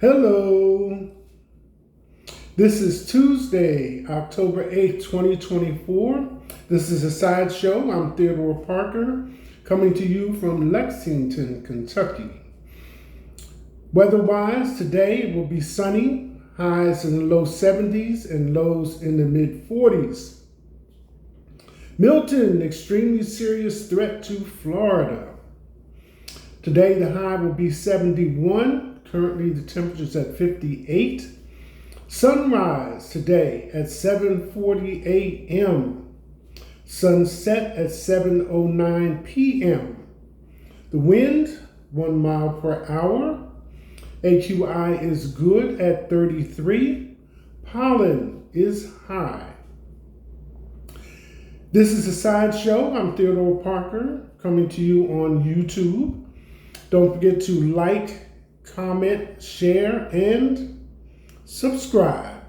Hello. This is Tuesday, October 8th, 2024. This is a sideshow. I'm Theodore Parker, coming to you from Lexington, Kentucky. Weather-wise, today it will be sunny, highs in the low 70s and lows in the mid 40s. Milton, extremely serious threat to Florida. Today the high will be 71. Currently, the temperature is at 58. Sunrise today at 7:40 a.m. Sunset at 7:09 p.m. The wind, 1 mile per hour. AQI is good at 33. Pollen is high. This is a sideshow. I'm Theodore Parker, coming to you on YouTube. Don't forget to like, comment, share, and subscribe.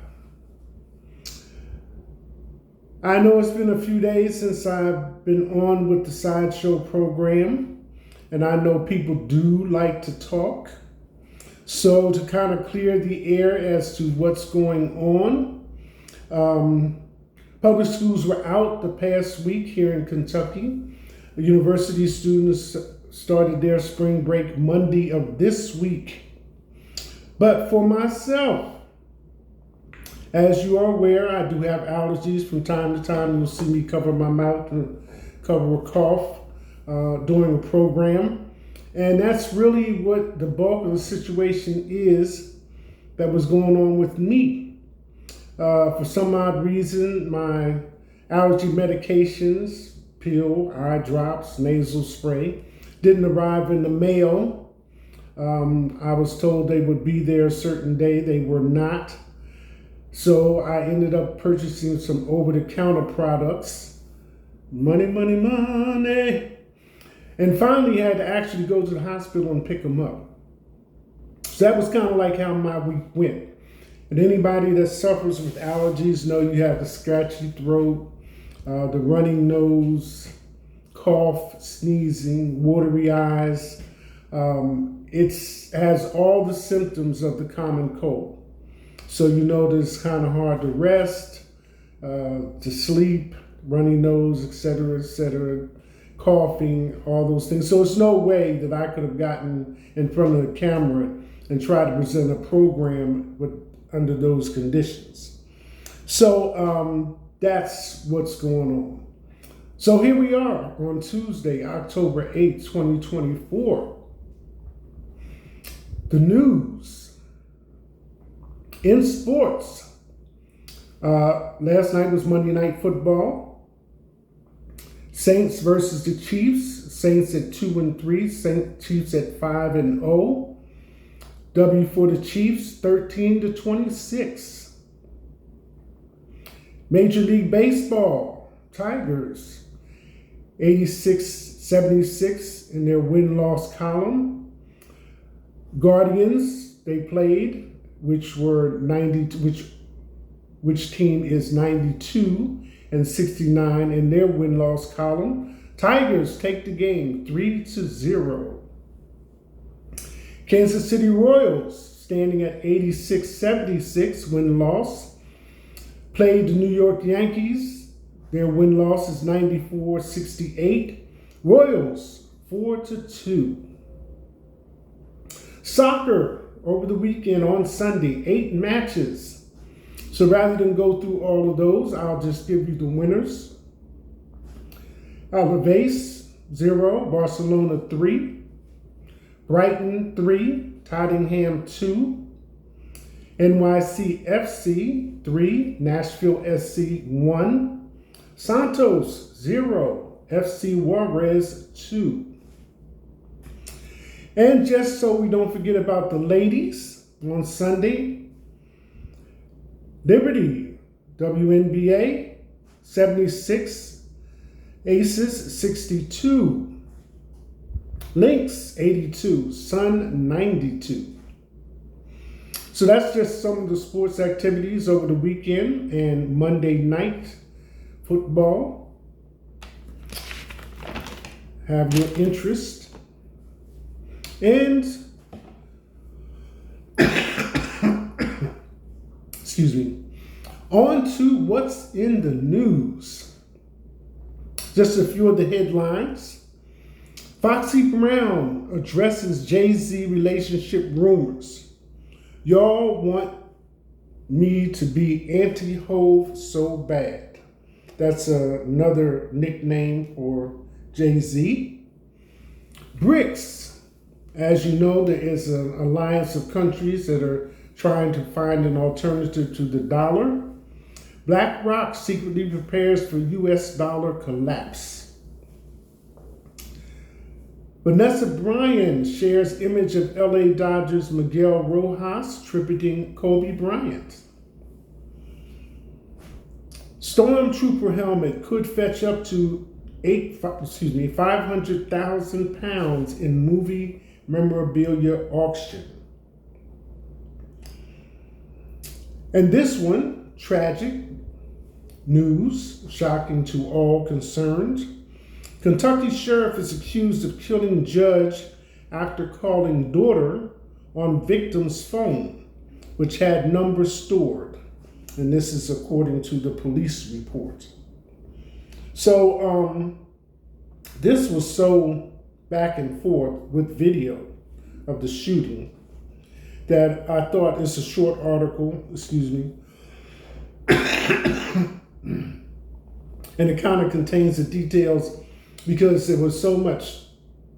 I know it's been a few days since I've been on with the sideshow program, and I know people do like to talk. So to kind of clear the air as to what's going on, public schools were out the past week here in Kentucky. The university students started their spring break Monday of this week. But for myself, as you are aware, I do have allergies. From time to time, you'll see me cover my mouth and cover a cough during a program. And that's really what the bulk of the situation is that was going on with me. For some odd reason, my allergy medications, pill, eye drops, nasal spray, didn't arrive in the mail. I was told they would be there a certain day. They were not. So I ended up purchasing some over-the-counter products. Money, money, money. And finally had to actually go to the hospital and pick them up. So that was kind of like how my week went. And anybody that suffers with allergies know you have the scratchy throat, the running nose, cough, sneezing, watery eyes. It has all the symptoms of the common cold. So you know that it's kind of hard to rest, to sleep, runny nose, etc., coughing, all those things. So it's no way that I could have gotten in front of the camera and tried to present a program under those conditions. So that's what's going on. So here we are on Tuesday, October 8th, 2024. The news. In sports, last night was Monday Night Football. Saints versus the Chiefs. Saints at 2-3. Chiefs at 5-0. W for the Chiefs, 13-26. Major League Baseball, Tigers, 86-76 in their win-loss column. Guardians, they played, which team is 92-69 in their win-loss column. Tigers take the game 3-0. Kansas City Royals, standing at 86-76 win-loss, played the New York Yankees. Their win-loss is 94-68. Royals 4-2. Soccer over the weekend on Sunday, 8 matches. So rather than go through all of those, I'll just give you the winners. Alaves 0, Barcelona 3. Brighton 3, Tottenham 2, NYCFC 3, Nashville SC 1, Santos 0, FC Juarez 2. And just so we don't forget about the ladies, on Sunday, Liberty, WNBA 76, Aces 62. Lynx 82, Sun 92. So that's just some of the sports activities over the weekend and Monday night football. Have your interest. And Excuse me. On to what's in the news. Just a few of the headlines. Foxy Brown addresses Jay-Z relationship rumors. Y'all want me to be anti-Hove so bad. That's another nickname for Jay-Z. BRICS. As you know, there is an alliance of countries that are trying to find an alternative to the dollar. BlackRock secretly prepares for U.S. dollar collapse. Vanessa Bryant shares image of LA Dodgers Miguel Rojas tributing Kobe Bryant. Stormtrooper helmet could fetch up to 500,000 pounds in movie memorabilia auction. And this one, tragic news, shocking to all concerned. Kentucky sheriff is accused of killing judge after calling daughter on victim's phone, which had numbers stored. And this is according to the police report. So this was so back and forth with video of the shooting that I thought it's a short article, and it kind of contains the details because there was so much.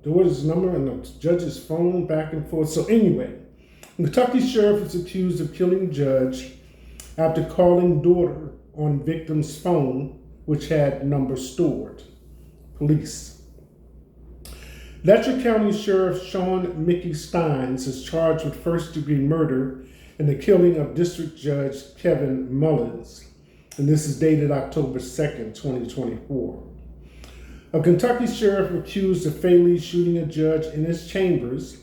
There was a number and the judge's phone back and forth. So anyway, Kentucky sheriff is accused of killing judge after calling daughter on victim's phone, which had numbers stored. Police. Letcher County Sheriff Sean Mickey Steins is charged with first-degree murder in the killing of District Judge Kevin Mullins. And this is dated October 2nd, 2024. A Kentucky sheriff accused of fatally shooting a judge in his chambers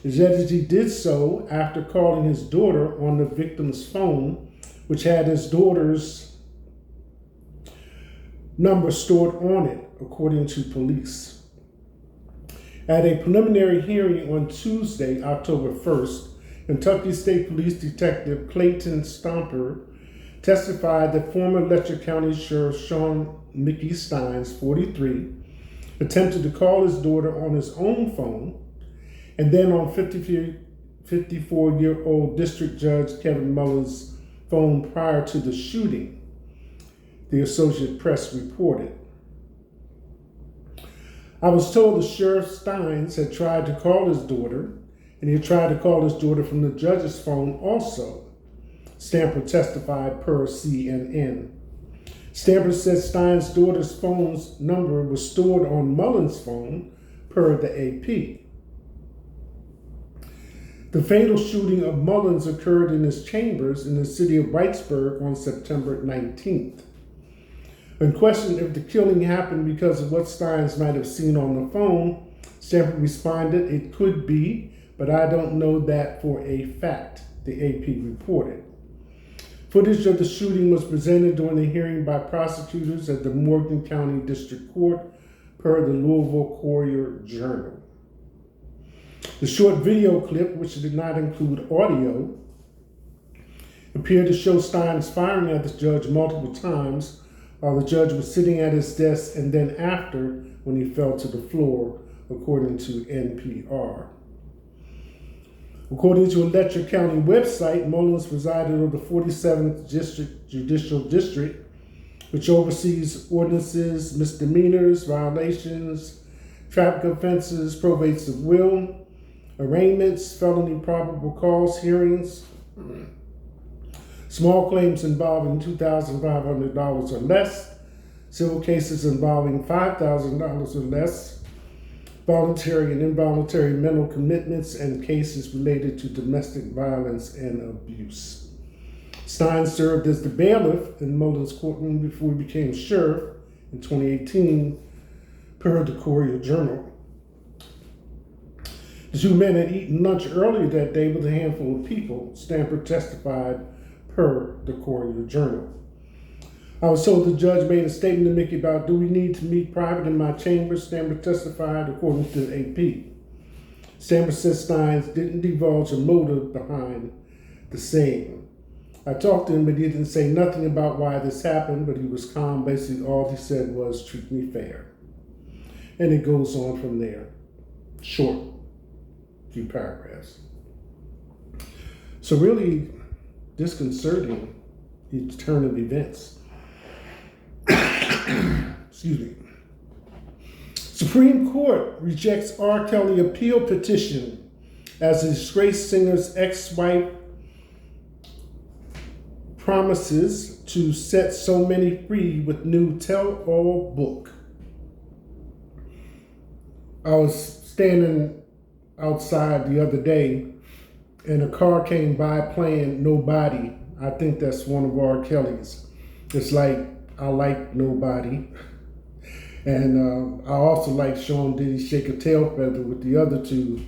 said that he did so after calling his daughter on the victim's phone, which had his daughter's number stored on it, according to police. At a preliminary hearing on Tuesday, October 1st, Kentucky State Police Detective Clayton Stomper testified that former Letcher County Sheriff Sean Mickey Steins, 43, attempted to call his daughter on his own phone and then on 54-year-old District Judge Kevin Mullins' phone prior to the shooting, the Associated Press reported. I was told the Sheriff Steins had tried to call his daughter, and he had tried to call his daughter from the judge's phone also, Stamper testified per CNN. Stamper said Steins' daughter's phone's number was stored on Mullins' phone per the AP. The fatal shooting of Mullins occurred in his chambers in the city of Whitesburg on September 19th. When questioned if the killing happened because of what Steins might have seen on the phone, Stamper responded, "It could be, but I don't know that for a fact," the AP reported. Footage of the shooting was presented during the hearing by prosecutors at the Morgan County District Court per the Louisville Courier-Journal. The short video clip, which did not include audio, appeared to show Steins firing at the judge multiple times while the judge was sitting at his desk and then after when he fell to the floor, according to NPR. According to a Letcher County website, Mullins presided over the 47th Judicial District, which oversees ordinances, misdemeanors, violations, traffic offenses, probates of will, arraignments, felony probable cause hearings, small claims involving $2,500 or less, civil cases involving $5,000 or less, voluntary and involuntary mental commitments, and cases related to domestic violence and abuse. Steins served as the bailiff in Mullins' courtroom before he became sheriff in 2018, per the Courier-Journal. The two men had eaten lunch earlier that day with a handful of people, Stamper testified per the Courier-Journal. I was told the judge made a statement to Mickey about, "Do we need to meet private in my chambers?" Stamper testified, according to the AP. Stamper said Steins didn't divulge a motive behind the same. I talked to him, but he didn't say nothing about why this happened, but he was calm. Basically, all he said was, treat me fair. And it goes on from there. Short, few paragraphs. So really disconcerting turn of events. Excuse me. Supreme Court rejects R. Kelly appeal petition as the disgraced singer's ex-wife promises to set so many free with new tell-all book. I was standing outside the other day and a car came by playing Nobody. I think that's one of R. Kelly's. It's like, I like Nobody. And I also like Sean Diddy Shake a Tail Feather with the other two,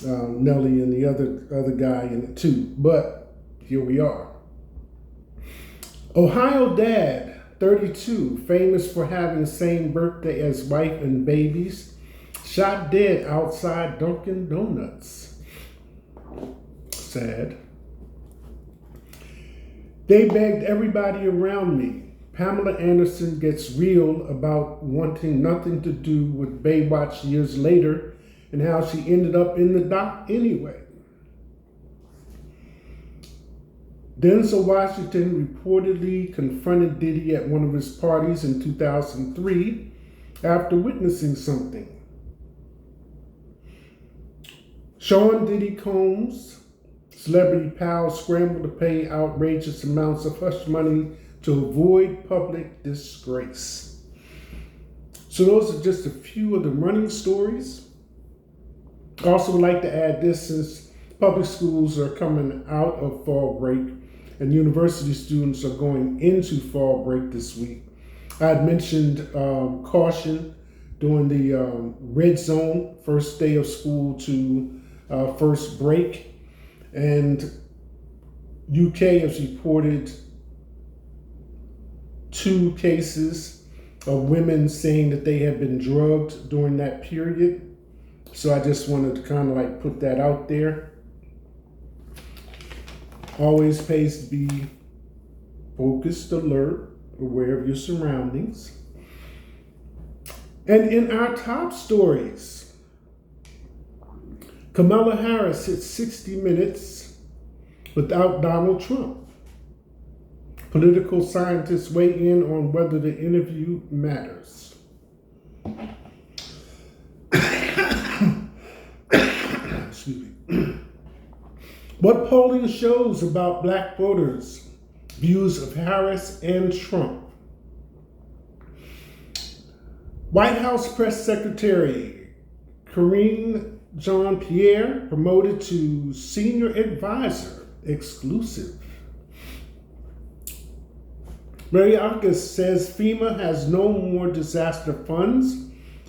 Nelly and the other guy in it too. But here we are. Ohio dad, 32, famous for having the same birthday as wife and babies, shot dead outside Dunkin' Donuts. Sad. They begged everybody around me. Pamela Anderson gets real about wanting nothing to do with Baywatch years later and how she ended up in the dock anyway. Denzel Washington reportedly confronted Diddy at one of his parties in 2003 after witnessing something. Sean Diddy Combs' celebrity pals scrambled to pay outrageous amounts of hush money to avoid public disgrace. So those are just a few of the running stories. I also would like to add this, since public schools are coming out of fall break and university students are going into fall break this week. I had mentioned caution during the red zone, first day of school to first break. And UK has reported 2 cases of women saying that they had been drugged during that period. So I just wanted to kind of like put that out there. Always pays to be focused, alert, aware of your surroundings. And in our top stories, Kamala Harris hit 60 minutes without Donald Trump. Political scientists weigh in on whether the interview matters. Excuse me. What polling shows about black voters' views of Harris and Trump? White House Press Secretary Karine Jean-Pierre promoted to senior advisor, exclusive. Mayorkas says FEMA has no more disaster funds,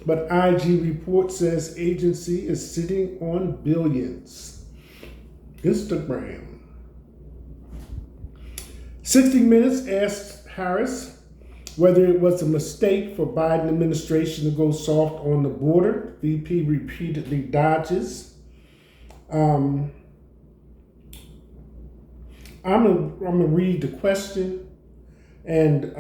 but IG report says agency is sitting on billions. Instagram. 60 Minutes asked Harris whether it was a mistake for Biden administration to go soft on the border. VP repeatedly dodges. I'm gonna read the question and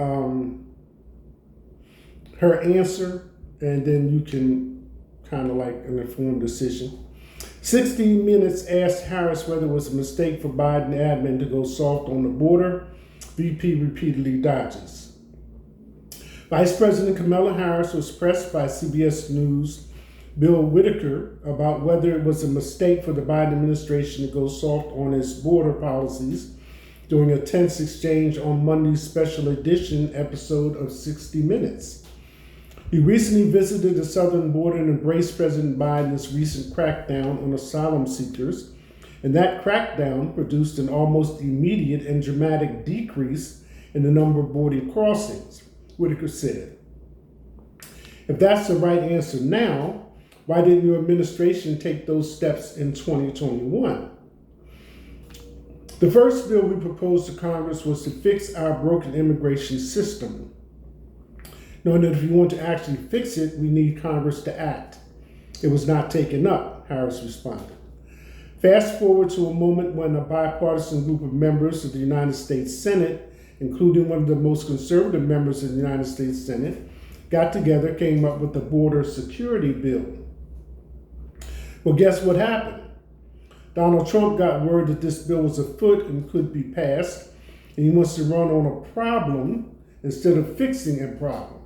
her answer, and then you can kind of like an informed decision. 60 Minutes asked Harris whether it was a mistake for Biden admin to go soft on the border. VP repeatedly dodges. Vice President Kamala Harris was pressed by CBS News' Bill Whitaker about whether it was a mistake for the Biden administration to go soft on its border policies during a tense exchange on Monday's special edition episode of 60 Minutes. He recently visited the southern border and embraced President Biden's recent crackdown on asylum seekers, and that crackdown produced an almost immediate and dramatic decrease in the number of border crossings, Whitaker said. If that's the right answer now, why didn't your administration take those steps in 2021? The first bill we proposed to Congress was to fix our broken immigration system, knowing that if you want to actually fix it, we need Congress to act. It was not taken up, Harris responded. Fast forward to a moment when a bipartisan group of members of the United States Senate, including one of the most conservative members of the United States Senate, got together, came up with the border security bill. Well, guess what happened? Donald Trump got word that this bill was afoot and could be passed, and he wants to run on a problem instead of fixing a problem.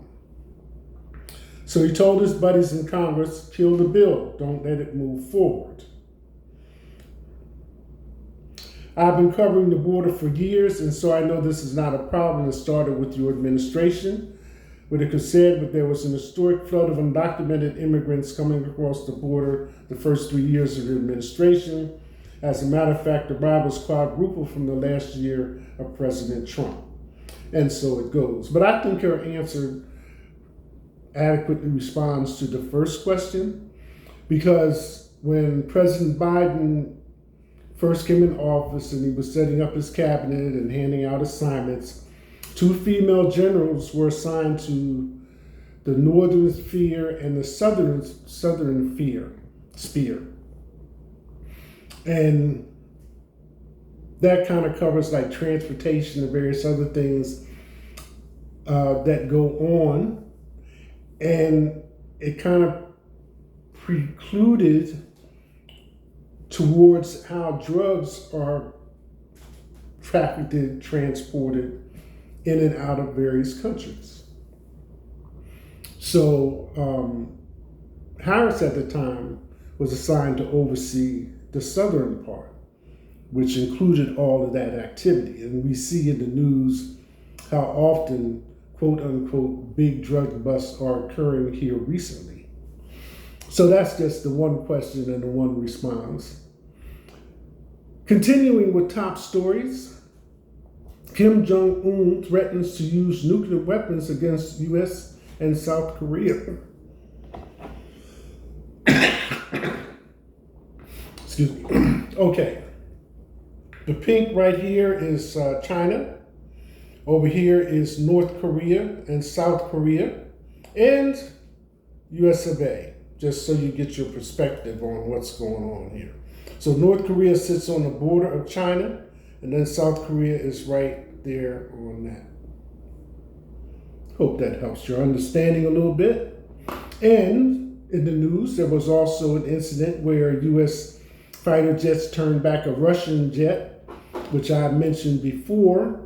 So he told his buddies in Congress, kill the bill, don't let it move forward. I've been covering the border for years, and so I know this is not a problem that started with your administration. What it said that there was an historic flood of undocumented immigrants coming across the border the first 3 years of the administration. As a matter of fact, the arrivals quadrupled from the last year of President Trump. And so it goes. But I think her answer adequately responds to the first question, because when President Biden first came in office and he was setting up his cabinet and handing out assignments, 2 female generals were assigned to the northern sphere and the southern sphere. And that kind of covers like transportation and various other things that go on. And it kind of precluded towards how drugs are trafficked and transported in and out of various countries. So Harris at the time was assigned to oversee the southern part, which included all of that activity. And we see in the news how often, quote unquote, big drug busts are occurring here recently. So that's just the one question and the one response. Continuing with top stories, Kim Jong-un threatens to use nuclear weapons against U.S. and South Korea. Excuse me. Okay. The pink right here is China. Over here is North Korea and South Korea and US of A, just so you get your perspective on what's going on here. So North Korea sits on the border of China, and then South Korea is right there on that. Hope that helps your understanding a little bit. And in the news, there was also an incident where U.S. fighter jets turned back a Russian jet, which I mentioned before,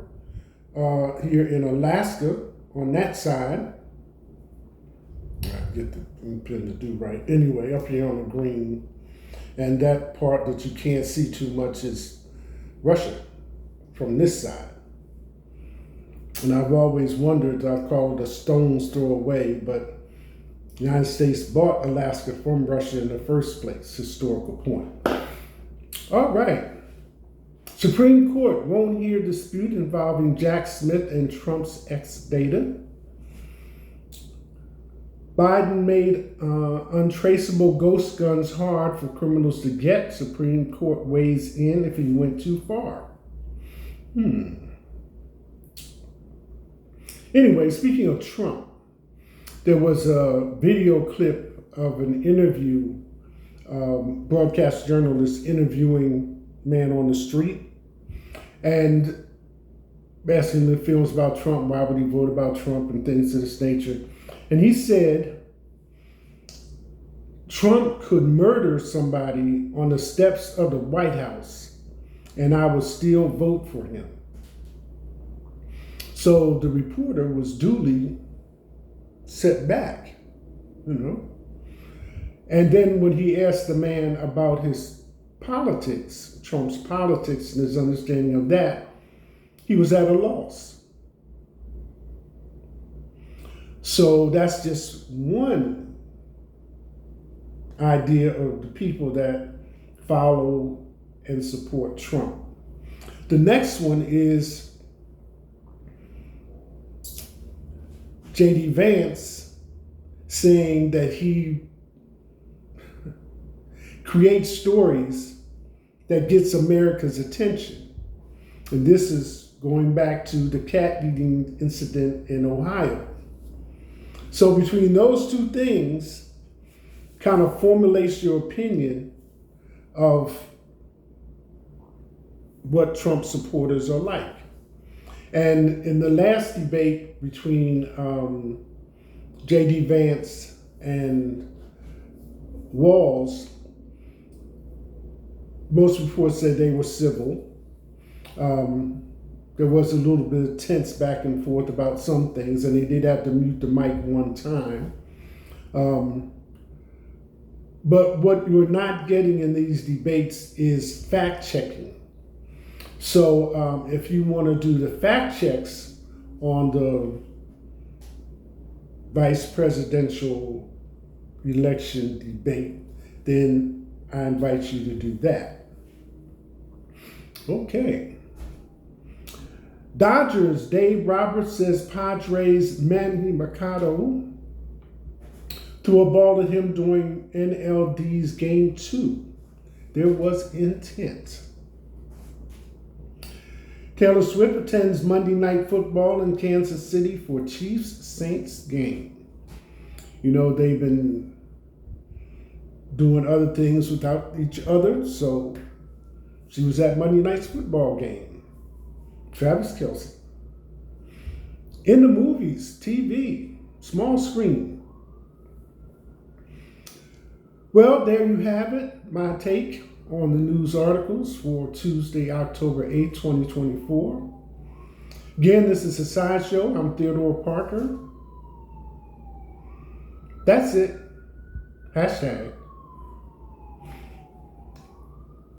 here in Alaska on that side. I get the pin to do right. Anyway, up here on the green. And that part that you can't see too much is Russia from this side. And I've always wondered, I've called it a stone's throw away, but the United States bought Alaska from Russia in the first place, historical point. All right. Supreme Court won't hear dispute involving Jack Smith and Trump's ex-data. Biden made untraceable ghost guns hard for criminals to get. Supreme Court weighs in if he went too far. Anyway, speaking of Trump, there was a video clip of an interview, broadcast journalist interviewing man on the street and asking him if feels about Trump, why would he vote about Trump and things of this nature. And he said Trump could murder somebody on the steps of the White House and I would still vote for him. So the reporter was duly set back, And then when he asked the man about his politics, Trump's politics and his understanding of that, he was at a loss. So that's just one idea of the people that follow and support Trump. The next one is J.D. Vance saying that he creates stories that gets America's attention. And this is going back to the cat eating incident in Ohio. So between those two things, kind of formulates your opinion of what Trump supporters are like. And in the last debate between J.D. Vance and Walz, most reports said they were civil. There was a little bit of tense back and forth about some things, and they did have to mute the mic one time. But what you're not getting in these debates is fact checking. So if you want to do the fact checks on the vice presidential election debate, then I invite you to do that. Okay. Dodgers, Dave Roberts says Padres Manny Machado threw a ball at him during NLD's Game 2. There was intent. Taylor Swift attends Monday Night Football in Kansas City for Chiefs-Saints game. You know, they've been doing other things without each other, so she was at Monday Night's football game. Travis Kelce. In the movies, TV, small screen. Well, there you have it, my take on the news articles for Tuesday, October 8th, 2024. Again, this is a sideshow. I'm Theodore Parker. That's it. Hashtag